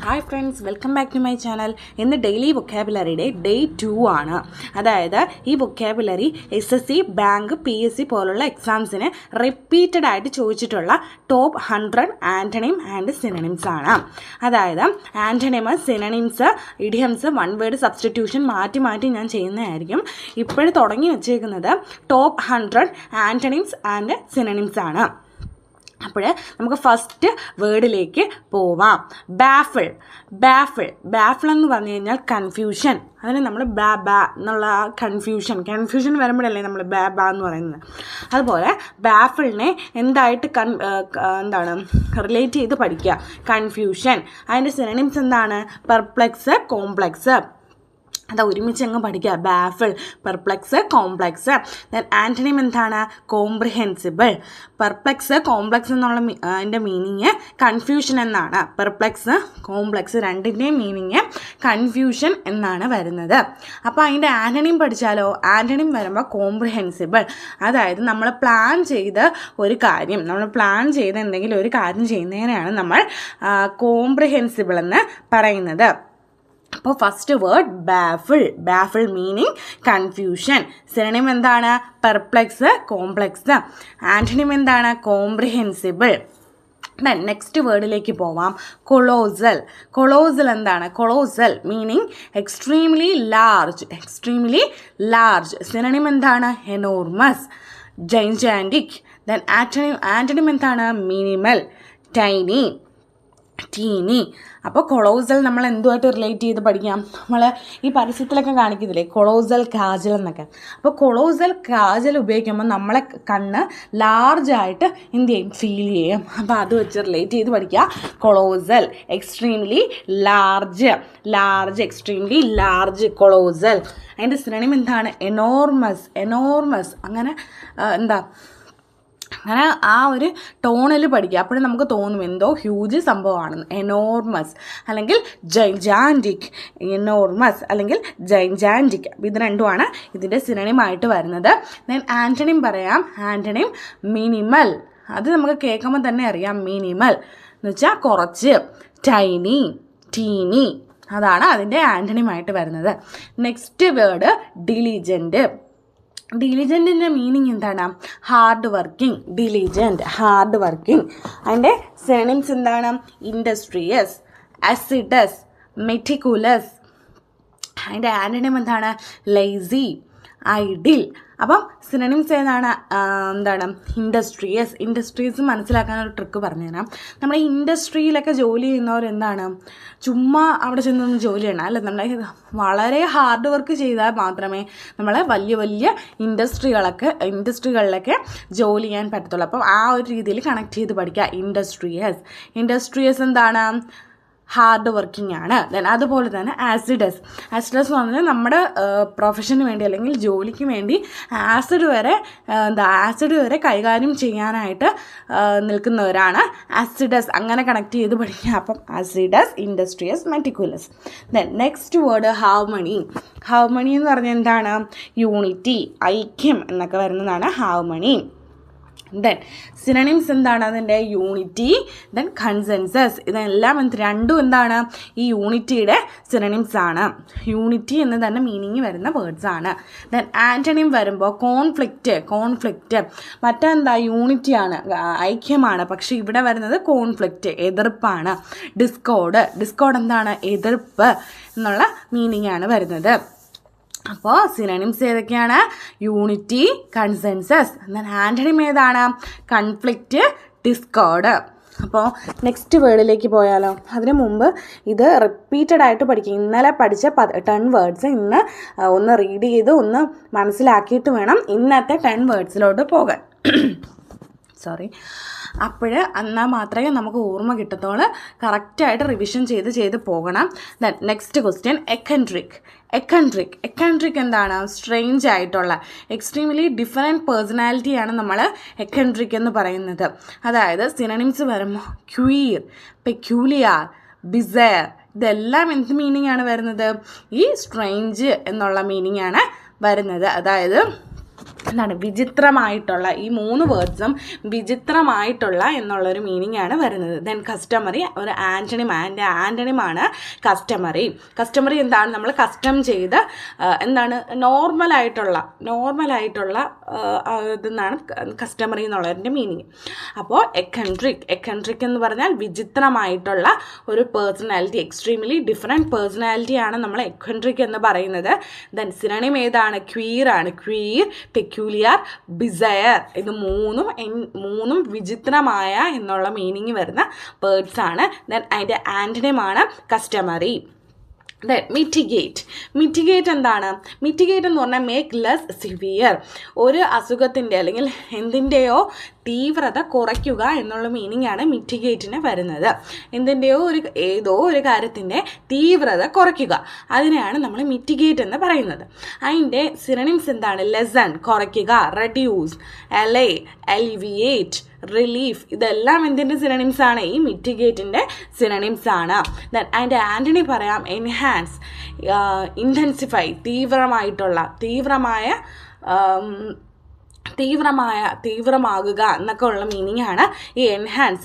Hi friends, welcome back to my channel. ഇന്ന് daily വൊക്കാബുലറിയുടെ day 2 ആണ്. അതായത് ഈ വൊക്കാബുലറി SSC, ബാങ്ക്, PSC പോലുള്ള എക്സാംസിന് റിപ്പീറ്റഡ് ആയിട്ട് ചോദിച്ചിട്ടുള്ള ടോപ്പ് 100 ആൻറ്റണിം ആൻഡ് സിനണിംസ് ആണ്. അതായത് antonym, synonyms, idioms, one word substitution മാറ്റി മാറ്റി ഞാൻ ചെയ്യുന്നതായിരിക്കും. ഇപ്പോഴും തുടങ്ങി വെച്ചേക്കുന്നത് ടോപ്പ് 100 ആൻറ്റണിംസ് ആൻഡ് സിനണിംസ് ആണ്. അപ്പോൾ നമുക്ക് ഫസ്റ്റ് വേർഡിലേക്ക് പോവാം. ബാഫിൾ. ബാഫിൾ ബാഫിൾ എന്ന് പറഞ്ഞു കഴിഞ്ഞാൽ കൺഫ്യൂഷൻ. അതിന് നമ്മൾ ബാ എന്നുള്ള കൺഫ്യൂഷൻ വരുമ്പോഴല്ലേ നമ്മൾ ബാ എന്ന് പറയുന്നത്. അതുപോലെ ബാഫിളിനെ എന്തായിട്ട് എന്താണ് റിലേറ്റ് ചെയ്ത് പഠിക്കുക? കൺഫ്യൂഷൻ. അതിൻ്റെ സിനണിംസ് എന്താണ്? Perplex, complex. അത് ഒരുമിച്ച് അങ്ങ് പഠിക്കുക. Baffle, perplex, complex. Then antonym എന്താണ്? കോംപ്രിഹെൻസിബിൾ. പെർപ്ലെക്സ്, കോംപ്ലെക്സ് എന്നുള്ള അതിൻ്റെ മീനിങ് കൺഫ്യൂഷൻ എന്നാണ്. പെർപ്ലെക്സ്, കോംപ്ലെക്സ് രണ്ടിൻ്റെയും മീനിങ് കൺഫ്യൂഷൻ എന്നാണ് വരുന്നത്. അപ്പോൾ അതിൻ്റെ ആൻറ്റണിം പഠിച്ചാലോ? ആൻറ്റണിം വരുമ്പോൾ കോംപ്രിഹെൻസിബിൾ. അതായത് നമ്മൾ പ്ലാൻ ചെയ്ത് ഒരു കാര്യം, എന്തെങ്കിലും ഒരു കാര്യം ചെയ്യുന്നതിനെയാണ് നമ്മൾ കോംപ്രിഹെൻസിബിൾ എന്ന് പറയുന്നത്. അപ്പോൾ first word baffle. Baffle meaning confusion. Synonym എന്താണ്? Perplex, complex. ആൻറ്റണിം എന്താണ്? കോംപ്രിഹെൻസിബിൾ. ദെൻ നെക്സ്റ്റ് വേർഡിലേക്ക് പോവാം. കൊളോസൽ. കൊളോസൽ എന്താണ്? Colossal meaning extremely large. Extremely large. Synonym എന്താണ്? Enormous, gigantic. ദെൻ ആൻറ്റണിം എന്താണ്? Minimal, tiny, teeny. അപ്പോൾ കൊളോസൽ നമ്മൾ എന്തുമായിട്ട് റിലേറ്റ് ചെയ്ത് പഠിക്കാം? നമ്മൾ ഈ പരസ്യത്തിലൊക്കെ കാണിക്കുന്നില്ലേ കൊളോസൽ കാജൽ എന്നൊക്കെ. അപ്പോൾ കൊളോസൽ കാജൽ ഉപയോഗിക്കുമ്പോൾ നമ്മളെ കണ്ണ് ലാർജായിട്ട് എന്ത് ചെയ്യും? ഫീൽ ചെയ്യും. അപ്പോൾ അത് വെച്ച് റിലേറ്റ് ചെയ്ത് പഠിക്കുക. Colossal extremely large. Extremely large, colossal. അതിൻ്റെ സിനണിം എന്താണ്? എനോർമസ്. അങ്ങനെ അങ്ങനെ ആ ഒരു ടോണിൽ പഠിക്കുക. അപ്പോഴും നമുക്ക് തോന്നും എന്തോ ഹ്യൂജ് സംഭവമാണെന്ന്. എനോർമസ് അല്ലെങ്കിൽ ജൈൻജാൻറ്റിക്. എനോർമസ് അല്ലെങ്കിൽ ജൈൻജാൻറ്റിക്. ഇത് രണ്ടുമാണ് ഇതിൻ്റെ സിനണിമായിട്ട് വരുന്നത്. ദെൻ ആൻറ്റണിം പറയാം. Antonym minimal. അത് നമുക്ക് കേൾക്കുമ്പോൾ തന്നെ അറിയാം. മിനിമൽ എന്ന് വെച്ചാൽ കുറച്ച്. Tiny, teeny. അതാണ് അതിൻ്റെ ആൻറ്റണിമായിട്ട് വരുന്നത്. Next word diligent. ഡിലിജൻറ്റിൻ്റെ മീനിങ് എന്താണ്? Hard working. Diligent, hard working. അതിൻ്റെ സിനണിംസ് എന്താണ്? Industrious, assiduous, meticulous. അതിൻ്റെ ആൻറ്റണിം എന്താണ്? Lazy, idle. അപ്പം സിനണിംസ് എന്താണ്? ഇൻഡസ്ട്രീസ് മനസ്സിലാക്കാനൊരു ട്രിക്ക് പറഞ്ഞുതരാം. നമ്മുടെ ഇൻഡസ്ട്രിയിലൊക്കെ ജോലി ചെയ്യുന്നവരെന്താണ്? ചുമ്മാ അവിടെ ചെന്നൊന്നും ജോലി ചെയ്യണം അല്ല. നമ്മൾ വളരെ ഹാർഡ് വർക്ക് ചെയ്താൽ മാത്രമേ നമ്മളെ വലിയ വലിയ ഇൻഡസ്ട്രികളിലൊക്കെ ജോലി ചെയ്യാൻ പറ്റത്തുള്ളൂ. അപ്പം ആ ഒരു രീതിയിൽ കണക്ട് ചെയ്ത് പഠിക്കുക. ഇൻഡസ്ട്രിയസ് എന്താണ്? ഹാർഡ് വർക്കിംഗ് ആണ്. ദെൻ അതുപോലെ തന്നെ ആസിഡസ് എന്ന് പറഞ്ഞാൽ നമ്മുടെ പ്രൊഫഷന് വേണ്ടി അല്ലെങ്കിൽ ജോലിക്ക് വേണ്ടി ആസിഡ് വരെ കൈകാര്യം ചെയ്യാനായിട്ട് നിൽക്കുന്നവരാണ് ആസിഡസ്. അങ്ങനെ കണക്ട് ചെയ്ത് പഠിക്കുക. അപ്പം assiduous, industrious, meticulous. Then next word harmony. Harmony എന്ന് പറഞ്ഞാൽ എന്താണ്? യൂണിറ്റി, ഐക്യം എന്നൊക്കെ വരുന്നതാണ് ഹാർമണി. ദെൻ സിനണിംസ് എന്താണ്? അതിൻ്റെ യൂണിറ്റി, ദെൻ കൺസെൻസസ്. ഇതെല്ലാം രണ്ടും എന്താണ്? ഈ യൂണിറ്റിയുടെ സിനണിംസ് ആണ്. യൂണിറ്റി എന്ന് തന്നെ മീനിങ് വരുന്ന വേർഡ്സ് ആണ്. ദെൻ ആൻറ്റണിം വരുമ്പോൾ കോൺഫ്ലിക്റ്റ്. മറ്റെന്താ? യൂണിറ്റിയാണ്, ഐക്യമാണ്. പക്ഷേ ഇവിടെ വരുന്നത് കോൺഫ്ലിക്റ്റ്, എതിർപ്പാണ്. ഡിസ്കോഡ് എന്താണ്? എതിർപ്പ് എന്നുള്ള മീനിങ് ആണ് വരുന്നത്. അപ്പോൾ സിനണിംസ് ഏതൊക്കെയാണ്? Unity, consensus. എന്നാൽ ആൻറ്റണിം ഏതാണ്? Conflict, Discord. അപ്പോൾ നെക്സ്റ്റ് വേർഡിലേക്ക് പോയാലോ? അതിനു മുമ്പ് ഇത് റിപ്പീറ്റഡ് ആയിട്ട് പഠിക്കുക. ഇന്നലെ പഠിച്ച 10 വേർഡ്സ് ഇന്ന് ഒന്ന് റീഡ് ചെയ്ത് ഒന്ന് മനസ്സിലാക്കിയിട്ട് വേണം ഇന്നത്തെ 10 വേർഡ്സിലോട്ട് പോകാൻ. എന്നാൽ മാത്രമേ നമുക്ക് ഓർമ്മ കിട്ടത്തുള്ളൂ. കറക്റ്റായിട്ട് റിവിഷൻ ചെയ്ത് പോകണം. Then next question, eccentric. എന്താണ്? സ്ട്രേഞ്ച് ആയിട്ടുള്ള, എക്സ്ട്രീംലി ഡിഫറെൻറ്റ് പേഴ്സണാലിറ്റിയാണ് നമ്മൾ എക്കൻട്രിക് എന്ന് പറയുന്നത്. അതായത് സിനണിംസ് വരുമ്പോൾ ക്വീർ, പെക്യൂലിയർ, ബിസയർ. ഇതെല്ലാം എന്ത് മീനിങ് ആണ് വരുന്നത്? ഈ സ്ട്രേഞ്ച് എന്നുള്ള മീനിങ് ആണ് വരുന്നത്. അതായത് എന്താണ് വിചിത്രമായിട്ടുള്ള, ഈ 3 വേർഡ്സും വിചിത്രമായിട്ടുള്ള എന്നുള്ളൊരു മീനിങ് ആണ് വരുന്നത്. ദെൻ കസ്റ്റമറി ഒരു ആൻ്റണിം, ആൻ്റണിമാണ് കസ്റ്റമറി. കസ്റ്റമറി എന്താണ്, നമ്മൾ കസ്റ്റം ചെയ്ത് എന്താണ് നോർമലായിട്ടുള്ള ഇതെന്നാണ് കസ്റ്റമറി എന്നുള്ളതിൻ്റെ മീനിങ്. അപ്പോൾ എക്കൺട്രിക് എന്ന് പറഞ്ഞാൽ വിചിത്രമായിട്ടുള്ള ഒരു പേഴ്സണാലിറ്റി, എക്സ്ട്രീംലി ഡിഫറെൻറ്റ് പേഴ്സണാലിറ്റിയാണ് നമ്മൾ എക്കൺട്രിക് എന്ന് പറയുന്നത്. ദെൻ സിനോണിം ഏതാണ്, ക്വീർ ആണ്. ക്വീർ, പെക്യൂലിയർ, ബിസയർ, ഇത് മൂന്നും വിചിത്രമായ എന്നുള്ള മീനിങ് വരുന്ന വേർഡ്സ് ആണ്. ദെൻ അതിൻ്റെ ആൻ്റണിമാണ് കസ്റ്റമറി. ദെൻ മിറ്റിഗേറ്റ് എന്താണ്, മിറ്റിഗേറ്റ് എന്ന് പറഞ്ഞാൽ മേക്ക് ലെസ് സിവിയർ, ഒരു അസുഖത്തിൻ്റെ അല്ലെങ്കിൽ എന്തിൻ്റെയോ തീവ്രത കുറയ്ക്കുക എന്നുള്ള മീനിങ് ആണ് മിറ്റിഗേറ്റിന് വരുന്നത്. എന്തിൻ്റെയോ ഏതോ ഒരു കാര്യത്തിൻ്റെ തീവ്രത കുറയ്ക്കുക, അതിനെയാണ് നമ്മൾ മിറ്റിഗേറ്റ് എന്ന് പറയുന്നത്. അതിൻ്റെ സിനോണിംസ് എന്താണ്, ലെസൺ കുറയ്ക്കുക, റെഡ്യൂസ്, അലേ, അലിവിയേറ്റ്, റിലീഫ്, ഇതെല്ലാം എന്തിൻ്റെ സിനോണിംസ് ആണ്, ഈ മിറ്റിഗേറ്റിൻ്റെ സിനോണിംസ് ആണ്. ദെൻ അതിൻ്റെ ആൻ്റണി പറയാം, എൻഹാൻസ്, ഇൻറ്റൻസിഫൈ, തീവ്രമാകുക എന്നൊക്കെ ഉള്ള മീനിങ് ആണ് ഈ എൻഹാൻസ്,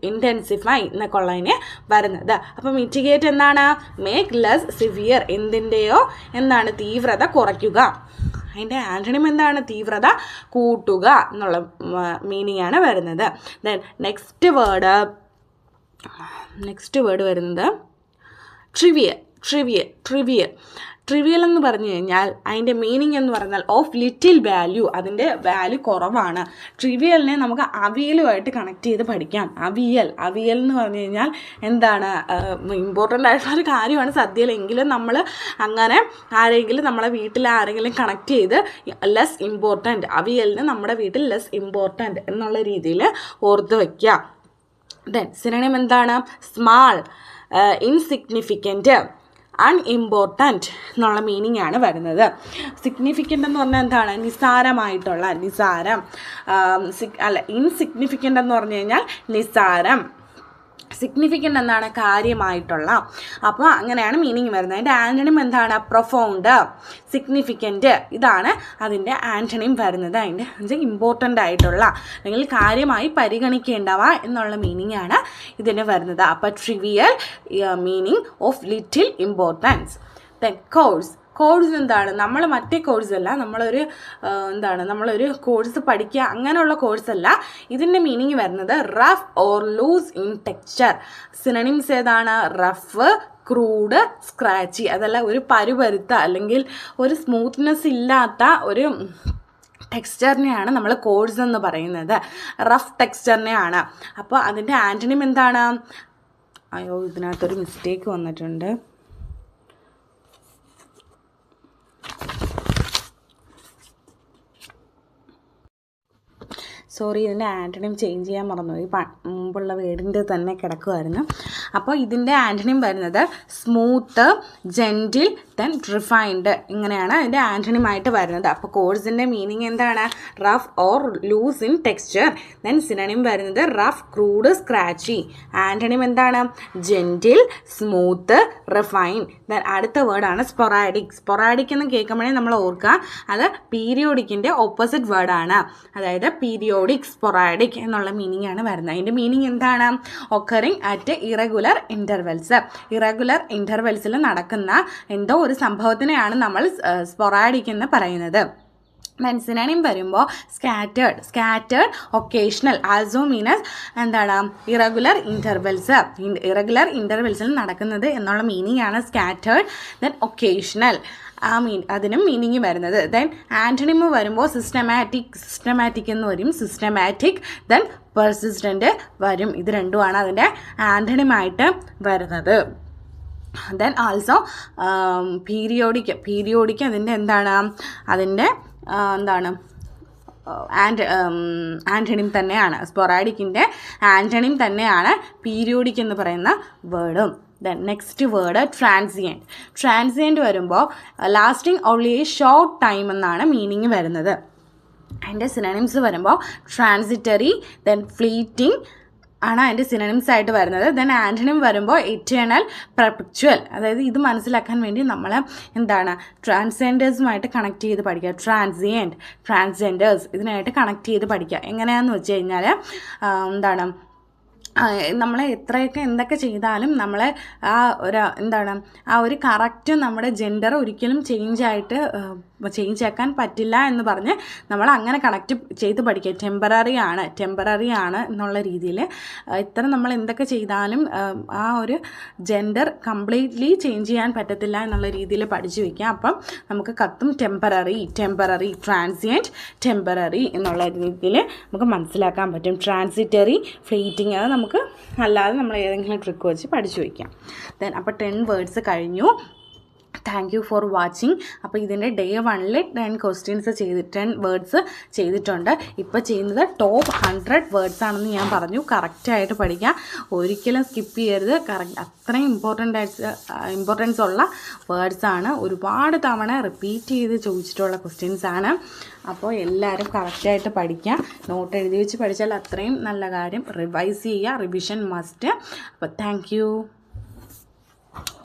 ഇൻറ്റൻസിഫൈ എന്നൊക്കെ ഉള്ളതിന് വരുന്നത്. അപ്പോൾ മിറ്റിഗേറ്റ് എന്താണ്, മേക്ക് ലെസ് സിവിയർ, എന്തിൻ്റെയോ എന്താണ് തീവ്രത കുറയ്ക്കുക. അതിൻ്റെ ആൻ്റണിം എന്താണ്, തീവ്രത കൂട്ടുക എന്നുള്ള മീനിങ് ആണ് വരുന്നത്. ദെൻ നെക്സ്റ്റ് വേർഡ് വരുന്നത് ട്രിവിയൽ എന്ന് പറഞ്ഞു കഴിഞ്ഞാൽ അതിൻ്റെ മീനിങ് എന്ന് പറഞ്ഞാൽ ഓഫ് ലിറ്റിൽ വാല്യൂ, അതിൻ്റെ വാല്യൂ കുറവാണ്. ട്രിവിയലിനെ നമുക്ക് അവിയലുമായിട്ട് കണക്ട് ചെയ്ത് പഠിക്കാം. അവിയൽ എന്ന് പറഞ്ഞു കഴിഞ്ഞാൽ എന്താണ്, ഇമ്പോർട്ടൻ്റ് ആയിട്ടുള്ളൊരു കാര്യമാണ് സദ്യയിൽ. എങ്കിലും നമ്മൾ അങ്ങനെ നമ്മളെ വീട്ടിൽ ആരെങ്കിലും കണക്ട് ചെയ്ത് ലെസ് ഇമ്പോർട്ടൻറ്റ്, അവിയലിന് നമ്മുടെ വീട്ടിൽ ലെസ് ഇമ്പോർട്ടൻറ്റ് എന്നുള്ള രീതിയിൽ ഓർത്ത് വയ്ക്കുക. ദെൻ സിനോണിം എന്താണ്, സ്മാൾ, ഇൻസിഗ്നിഫിക്കൻറ്റ്, അൺഇമ്പോർട്ടൻറ്റ് എന്നുള്ള മീനിങ് ആണ് വരുന്നത്. സിഗ്നിഫിക്കൻ്റ് എന്ന് പറഞ്ഞാൽ എന്താണ്, ഇൻസിഗ്നിഫിക്കൻ്റ് എന്ന് പറഞ്ഞു കഴിഞ്ഞാൽ നിസ്സാരം, സിഗ്നിഫിക്കൻ്റ് എന്താണ്, കാര്യമായിട്ടുള്ള. അപ്പോൾ അങ്ങനെയാണ് മീനിങ് വരുന്നത്. അതിൻ്റെ ആൻ്റണിം എന്താണ്, പ്രൊഫൗണ്ട്, സിഗ്നിഫിക്കൻ്റ്, ഇതാണ് അതിൻ്റെ ആൻ്റണിം വരുന്നത്. അതിൻ്റെ ഇമ്പോർട്ടൻ്റ് ആയിട്ടുള്ള അല്ലെങ്കിൽ കാര്യമായി പരിഗണിക്കേണ്ടവ എന്നുള്ള മീനിങ് ആണ് ഇതിന് വരുന്നത്. അപ്പോൾ trivial meaning of little importance. Then course എന്താണ്, നമ്മൾ മറ്റേ കോഴ്സല്ല, നമ്മളൊരു കോഴ്സ് പഠിക്കുക അങ്ങനെയുള്ള കോഴ്സല്ല. ഇതിൻ്റെ മീനിങ് വരുന്നത് rough or loose in texture. Synonyms ഏതാണ്, റഫ്, ക്രൂഡ്, സ്ക്രാച്ചി, അതല്ല ഒരു പരുപരുത്ത അല്ലെങ്കിൽ ഒരു സ്മൂത്ത്നെസ് ഇല്ലാത്ത ഒരു ടെക്സ്ചറിനെയാണ് നമ്മൾ കോഴ്സ് എന്ന് പറയുന്നത്, റഫ് ടെക്സ്ചറിനെയാണ്. അപ്പോൾ അതിൻ്റെ ആൻ്റണിം എന്താണ്, ഇതിനകത്തൊരു മിസ്റ്റേക്ക് വന്നിട്ടുണ്ട്. സോറി, ഇതിൻ്റെ ആൻ്റണിം ചേഞ്ച് ചെയ്യാൻ മറന്നുപോയി, മുമ്പുള്ള വേർഡിൻ്റെ തന്നെ കിടക്കുമായിരുന്നു. അപ്പോൾ ഇതിൻ്റെ ആൻ്റണിം വരുന്നത് സ്മൂത്ത്, ജെൻറ്റിൽ, ദെൻ റിഫൈൻഡ്, ഇങ്ങനെയാണ് അതിൻ്റെ ആൻ്റണിമായിട്ട് വരുന്നത്. അപ്പോൾ കോഴ്സിൻ്റെ മീനിങ് എന്താണ്, rough or loose in texture. Then synonym വരുന്നത് റഫ്, ക്രൂഡ്, സ്ക്രാച്ചി. ആൻ്റണിം എന്താണ്, ജെൻറ്റിൽ, സ്മൂത്ത്, റിഫൈൻ. ദെൻ അടുത്ത വേർഡാണ് സ്പൊറാഡിക് എന്ന് കേൾക്കുമ്പോഴേ നമ്മൾ ഓർക്കുക, അത് പീരിയോഡിക്കിൻ്റെ ഓപ്പോസിറ്റ് വേർഡാണ്. അതായത് പീരിയോഡിക്, സ്പൊറാഡിക് എന്നുള്ള മീനിങ് ആണ് വരുന്നത്. അതിൻ്റെ മീനിങ് എന്താണ്, ഒക്കറിങ് അറ്റ് ഇറഗുലർ ഇൻ്റർവെൽസിൽ നടക്കുന്ന എന്തോ ഒരു സംഭവത്തിനെയാണ് നമ്മൾ സ്പൊറാഡിക് എന്ന് പറയുന്നത്. സിനോണിം വരുമ്പോൾ സ്കാറ്റേർഡ്, ഒക്കേഷണൽ, ആൾസോ മീനസ് എന്താണ്, ഇറഗുലർ ഇൻ്റർവെൽസിൽ നടക്കുന്നത് എന്നുള്ള മീനിങ് ആണ് സ്കാറ്റേർഡ്. ദെൻ ഒക്കേഷണൽ, അതിനും മീനിങ് വരുന്നത്. ദെൻ ആൻ്റണിം വരുമ്പോൾ സിസ്റ്റമാറ്റിക് എന്ന് വരും, സിസ്റ്റമാറ്റിക്. ദെൻ പെർസിസ്റ്റൻ്റ് വരും. ഇത് രണ്ടുമാണ് അതിൻ്റെ ആൻ്റണിമായിട്ട് വരുന്നത്. ദെൻ ആൾസോ പീരിയോഡിക് അതിൻ്റെ എന്താണ് ആൻ്റണിം തന്നെയാണ്. സ്പൊറാഡിക്കിൻ്റെ ആൻ്റണിം തന്നെയാണ് പീരിയോഡിക് എന്ന് പറയുന്ന വേർഡും. ദെൻ നെക്സ്റ്റ് വേർഡ് ട്രാൻസിയൻറ്റ് വരുമ്പോൾ lasting only A short time എന്നാണ് മീനിങ് വരുന്നത്. അതിൻ്റെ സിനോണിംസ് വരുമ്പോൾ ട്രാൻസിറ്ററി, ദെൻ ഫ്ലീറ്റിംഗ്, ആണ് അതിൻ്റെ സിനണിംസ് ആയിട്ട് വരുന്നത്. ദെൻ ആൻറ്റണിം വരുമ്പോൾ ഇറ്റേണൽ, പെർപെച്വൽ. അതായത് ഇത് മനസ്സിലാക്കാൻ വേണ്ടി നമ്മൾ എന്താണ് ട്രാൻസ്ജെൻഡേഴ്സുമായിട്ട് കണക്ട് ചെയ്ത് പഠിക്കുക. ട്രാൻസിയൻറ്റ്, ട്രാൻസ്ജെൻഡേഴ്സ് ഇതിനായിട്ട് കണക്ട് ചെയ്ത് പഠിക്കുക. എങ്ങനെയാണെന്ന് വെച്ച് കഴിഞ്ഞാൽ എന്താണ് നമ്മളെ എത്രയൊക്കെ എന്തൊക്കെ ചെയ്താലും നമ്മളെ ആ ഒരു കറക്റ്റ് നമ്മുടെ ജെൻഡർ ഒരിക്കലും ചേഞ്ച് ആക്കാൻ പറ്റില്ല എന്ന് പറഞ്ഞ് നമ്മൾ അങ്ങനെ കണക്റ്റ് ചെയ്ത് പഠിക്കുക. ടെമ്പററി ആണ് എന്നുള്ള രീതിയിൽ ഇത്ര നമ്മൾ എന്തൊക്കെ ചെയ്താലും ആ ഒരു ജെൻഡർ കംപ്ലീറ്റ്ലി ചേഞ്ച് ചെയ്യാൻ പറ്റത്തില്ല എന്നുള്ള രീതിയിൽ പഠിച്ചു വയ്ക്കുക. അപ്പം നമുക്ക് കത്തും ടെമ്പററി, ട്രാൻസിയൻറ്റ്, ടെമ്പററി എന്നുള്ള രീതിയിൽ നമുക്ക് മനസ്സിലാക്കാൻ പറ്റും. ട്രാൻസിറ്ററി, ഫ്ലീറ്റിംഗ് അത് നമുക്ക് അല്ലാതെ നമ്മൾ ഏതെങ്കിലും ട്രിക്ക് വെച്ച് പഠിച്ചു വയ്ക്കാം. ദെൻ അപ്പോൾ 10 വേർഡ്സ് കഴിഞ്ഞു. Thank you for watching. അപ്പോൾ ഇതിൻ്റെ ഡേ 1 10 വേർഡ്സ് ചെയ്തിട്ടുണ്ട്. ഇപ്പോൾ ചെയ്യുന്നത് ടോപ്പ് 100 വേർഡ്സ് ആണെന്ന് ഞാൻ പറഞ്ഞു. കറക്റ്റായിട്ട് പഠിക്കുക, ഒരിക്കലും സ്കിപ്പ് ചെയ്യരുത്. അത്രയും ഇമ്പോർട്ടൻസ് ഉള്ള വേർഡ്സാണ്. ഒരുപാട് തവണ റിപ്പീറ്റ് ചെയ്ത് ചോദിച്ചിട്ടുള്ള ക്വസ്റ്റ്യൻസ് ആണ്. അപ്പോൾ എല്ലാവരും കറക്റ്റായിട്ട് പഠിക്കുക. നോട്ട് എഴുതി വെച്ച് പഠിച്ചാൽ അത്രയും നല്ല കാര്യം. റിവൈസ് ചെയ്യുക, റിവിഷൻ മസ്റ്റ്. അപ്പോൾ താങ്ക് യു.